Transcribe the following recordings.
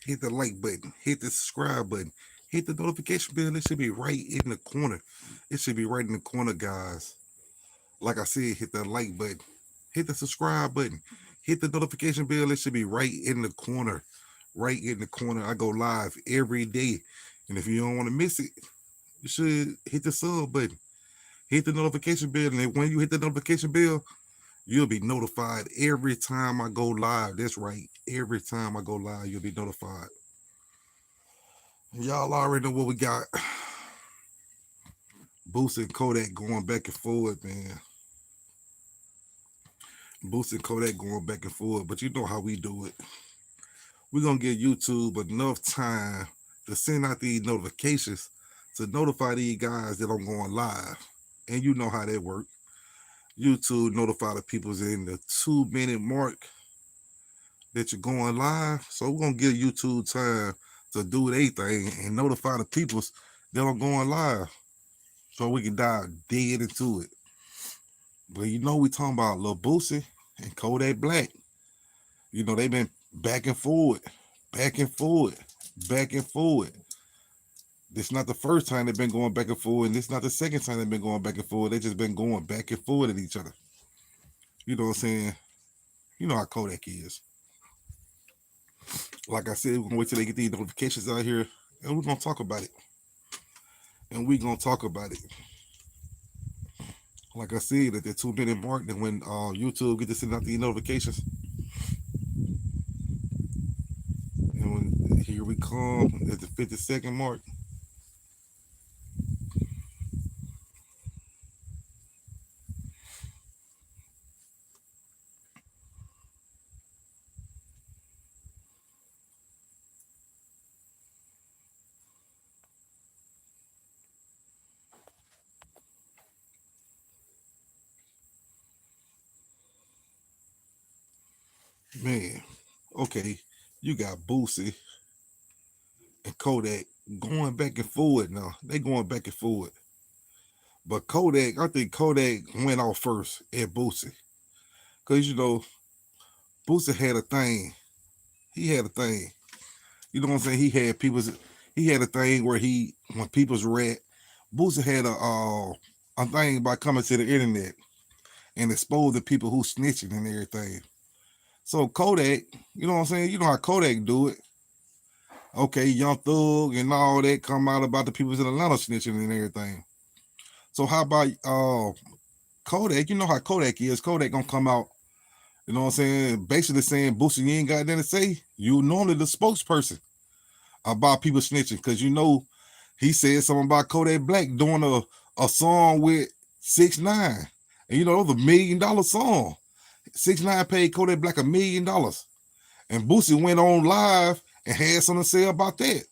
hit the like button, hit the subscribe button, hit the notification bell. It should be right in the corner. It should be right in the corner, guys. Like I said, hit the like button, hit the subscribe button, hit the notification bell. It should be right in the corner. Right in the corner. I go live every day. And if you don't want to miss it, you should hit the sub button, hit the notification bell. And when you hit the notification bell, you'll be notified every time I go live. That's right. Every time I go live, you'll be notified. Y'all already know what we got. Boosie and Kodak going back and forth, man. Boosie and Kodak going back and forth. But you know how we do it. We're going to give YouTube enough time to send out these notifications to notify these guys that I'm going live. And you know how that works. YouTube notify the people's in the 2-minute mark that you're going live. So we're going to give YouTube time to do their thing and notify the peoples that I'm going live. So we can dive dead into it. But you know we talking about Lil Boosie and Kodak Black. You know, they've been back and forward, back and forward, back and forward. This not the first time they've been going back and forward, and this not the second time they've been going back and forward. They just been going back and forward at each other. You know what I'm saying? You know how Kodak is. Like I said, we're gonna wait till they get these notifications out here, and we're gonna talk about it. And we're gonna talk about it. Like I said, at the 2-minute mark, then when YouTube get to send out these notifications, and when here we come at the 50-second mark. Man, okay, you got Boosie and Kodak going back and forward now. They going back and forward. But Kodak, I think Kodak went off first at Boosie. Because, you know, Boosie had a thing. He had a thing. You know what I'm saying? He had a thing where when people's rat, Boosie had a thing by coming to the internet and exposing people who snitching and everything. So Kodak, you know what I'm saying? You know how Kodak do it. Okay, Young Thug and all that come out about the people in Atlanta snitching and everything. So how about Kodak? You know how Kodak is. Kodak gonna come out, you know what I'm saying? Basically saying, Boosie, you ain't got nothing to say. You normally the spokesperson about people snitching, because you know he said something about Kodak Black doing a song with 6ix9ine. And you know, it was $1 million song. 6ix9ine paid Kodak Black $1 million. And Boosie went on live and had something to say about that.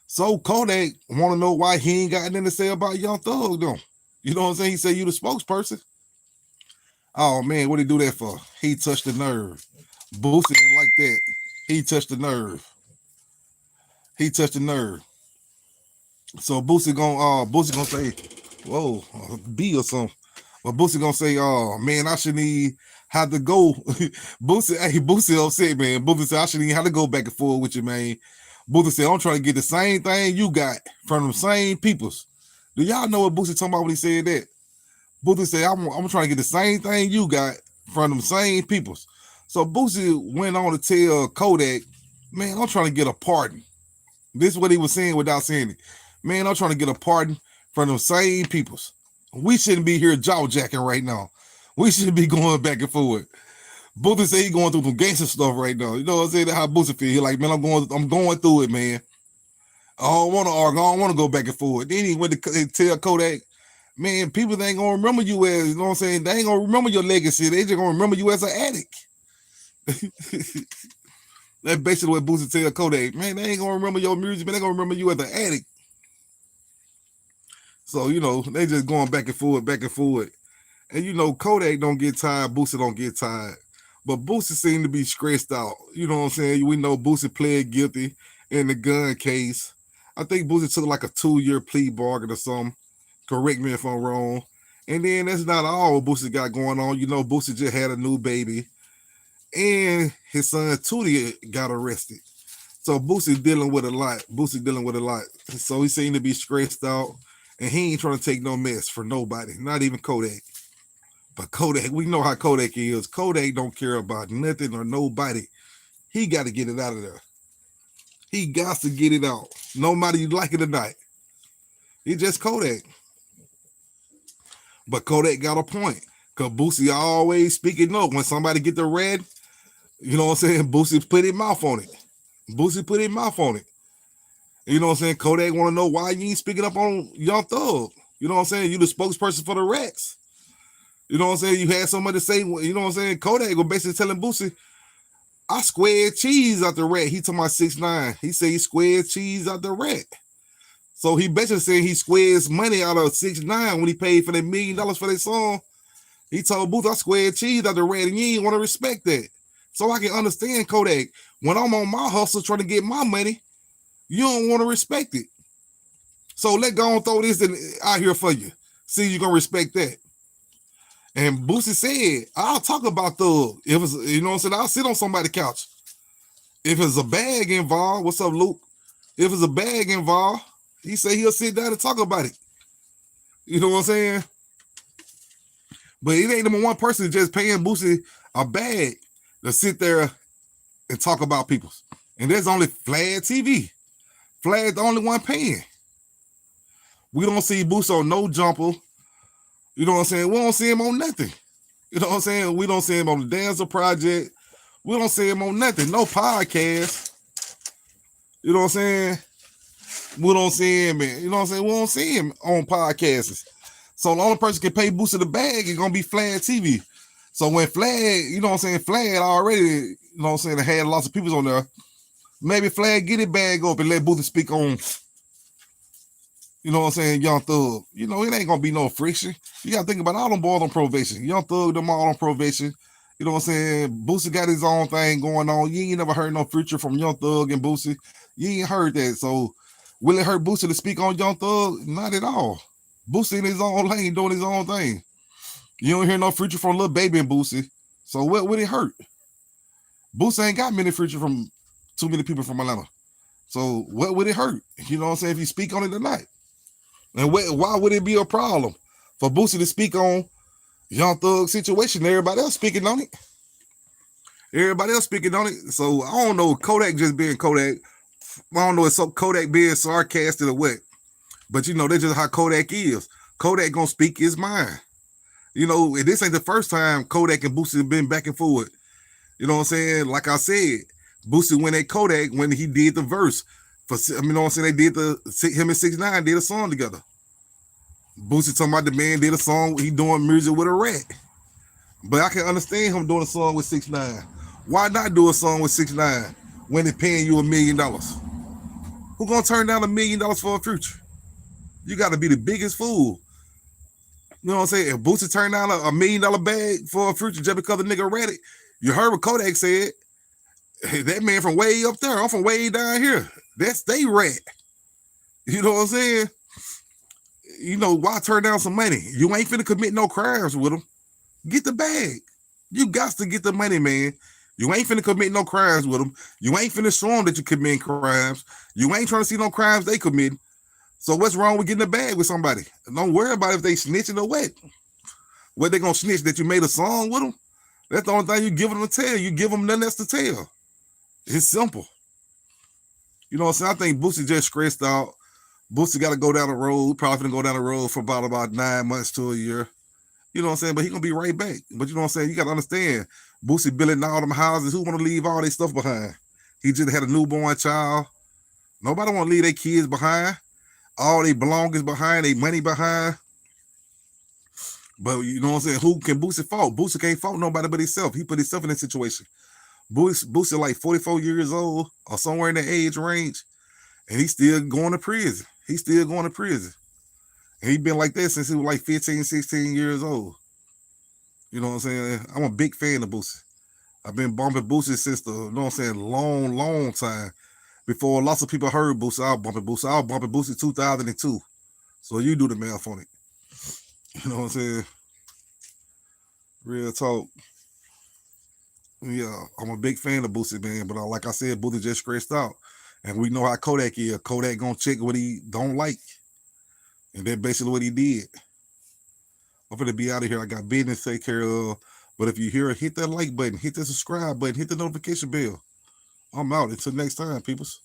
So Kodak want to know why he ain't got nothing to say about Young Thug though. You know what I'm saying? He said, you the spokesperson. Oh man, what did he do that for? He touched the nerve. Boosie didn't like that. He touched the nerve. He touched the nerve. So Boosie gonna say, whoa, B or something. But Boosie gonna say, oh man, I shouldn't even have to go. Boosie upset, man. Boosie said, I shouldn't even have to go back and forth with you, man. Boosie said, I'm trying to get the same thing you got from them same peoples. Do y'all know what Boosie talking about when he said that? Boosie said, I'm trying to get the same thing you got from them same peoples. So Boosie went on to tell Kodak, man, I'm trying to get a pardon. This is what he was saying without saying it. Man, I'm trying to get a pardon from them same peoples. We shouldn't be here jaw jacking right now. We shouldn't be going back and forth. Boosie said he going through some gangster stuff right now. You know what I'm saying? That's how Boosie feel. He like, man, I'm going through it, man. I don't want to argue. I don't want to go back and forth. Then he went to tell Kodak, man, people ain't gonna remember you as, you know what I'm saying? They ain't gonna remember your legacy. They just gonna remember you as an addict. That's basically what Boosie tell Kodak. Man, they ain't gonna remember your music, but they gonna remember you as an addict. So, you know, they just going back and forth, back and forth. And, you know, Kodak don't get tired, Boosie don't get tired. But Boosie seemed to be stressed out. You know what I'm saying? We know Boosie pled guilty in the gun case. I think Boosie took like a 2-year plea bargain or something. Correct me if I'm wrong. And then that's not all Boosie got going on. You know, Boosie just had a new baby. And his son Tootie got arrested. So Boosie dealing with a lot. Boosie dealing with a lot. So he seemed to be stressed out, and he ain't trying to take no mess for nobody, not even Kodak. But Kodak, we know how Kodak is. Kodak don't care about nothing or nobody. He got to get it out of there. He got to get it out, no matter you like it or not. He just Kodak. But Kodak got a point. Because Boosie always speaking up. When somebody get the red, you know what I'm saying? Boosie put his mouth on it. Boosie put his mouth on it. You know what I'm saying? Kodak want to know why you ain't speaking up on Young Thug. You know what I'm saying? You the spokesperson for the Rex. You know what I'm saying? You had somebody to say, you know what I'm saying? Kodak was basically telling Boosie, I squared cheese out the rat. He told my 6ix9ine. He said he squared cheese out the rat. So he basically saying he squares money out of 6ix9ine when he paid for that $1 million for that song. He told Booth, I squared cheese out the rat, and you ain't want to respect that. So I can understand Kodak. When I'm on my hustle trying to get my money, you don't want to respect it. So let go and throw this out here for you. See, you're going to respect that. And Boosie said, I'll talk about Thug. If it's, you know what I'm saying? I'll sit on somebody's couch. If there's a bag involved, what's up, Luke? If there's a bag involved, he said he'll sit down and talk about it. You know what I'm saying? But it ain't the one person just paying Boosie a bag to sit there and talk about people. And there's only Vlad TV. Vlad's the only one paying. We don't see Boosie on no jumper. You know what I'm saying? We don't see him on nothing. You know what I'm saying? We don't see him on the Dancer Project. We don't see him on nothing. No podcast. You know what I'm saying? We don't see him, man. You know what I'm saying? We don't see him on podcasts. So the only person can pay Boosie the bag is gonna be Vlad TV. So when Vlad, you know what I'm saying, Vlad already, you know what I'm saying, had lots of people on there. Maybe Vlad get his bag up and let Boosie speak on, you know what I'm saying, Young Thug. You know, it ain't gonna be no friction. You gotta think about all them boys on probation. Young Thug, them all on probation. You know what I'm saying? Boosie got his own thing going on. You ain't never heard no future from Young Thug and Boosie. You ain't heard that. So will it hurt Boosie to speak on Young Thug? Not at all. Boosie in his own lane doing his own thing. You don't hear no future from Lil Baby and Boosie. So what would it hurt? Boosie ain't got many future from too many people from Atlanta. So what would it hurt? You know what I'm saying? If you speak on it tonight. And why would it be a problem for Boosie to speak on Young Thug's situation? Everybody else speaking on it. Everybody else speaking on it. So I don't know. Kodak just being Kodak. I don't know if so Kodak being sarcastic or what. But you know, that's just how Kodak is. Kodak gonna speak his mind. You know, this ain't the first time Kodak and Boosie have been back and forth. You know what I'm saying? Like I said, Boosie went at Kodak when he did the verse. You know what I'm saying? They did him and 6ix9ine did a song together. Boosie talking about the man did a song, he doing music with a rat. But I can understand him doing a song with 6ix9ine. Why not do a song with 6ix9ine when they're paying you $1 million? Who gonna turn down $1 million for a future? You got to be the biggest fool. You know what I'm saying? If Boosie turned down a $1 million bag for a future just because the nigga read it, you heard what Kodak said. Hey, that man from way up there, I'm from way down here. That's they rat. You know what I'm saying? You know, why turn down some money? You ain't finna commit no crimes with them. Get the bag. You got to get the money, man. You ain't finna commit no crimes with them. You ain't finna show them that you commit crimes. You ain't trying to see no crimes they commit. So what's wrong with getting a bag with somebody? Don't worry about if they snitching or what. What they gonna snitch that you made a song with them? That's the only thing you give them to tell. You give them nothing else to tell. It's simple. You know what I'm saying? I think Boosie just stressed out. Boosie got to go down the road. Probably gonna go down the road for about 9 months to a year. You know what I'm saying? But he gonna be right back. But you know what I'm saying? You got to understand, Boosie building all them houses. Who want to leave all their stuff behind? He just had a newborn child. Nobody want to leave their kids behind. All their belongings behind, their money behind. But you know what I'm saying? Who can Boosie fault? Boosie can't fault nobody but himself. He put himself in that situation. Boosie like 44 years old or somewhere in that age range, and he's still going to prison. He's still going to prison. And he been like that since he was like 15, 16 years old. You know what I'm saying? I'm a big fan of Boosie. I've been bumping Boosie since the, you know what I'm saying, long time. Before lots of people heard Boosie, I was bumping Boosie. I was bumping Boosie 2002. So you do the math on it. You know what I'm saying? Real talk. Yeah, I'm a big fan of Boosie, man. But like I said, Boosie just stressed out. And we know how Kodak is. Kodak gonna check what he don't like. And that's basically what he did. I'm gonna be out of here. I got business to take care of. But if you hear it, hit that like button, hit that subscribe button, hit the notification bell. I'm out. Until next time, peoples.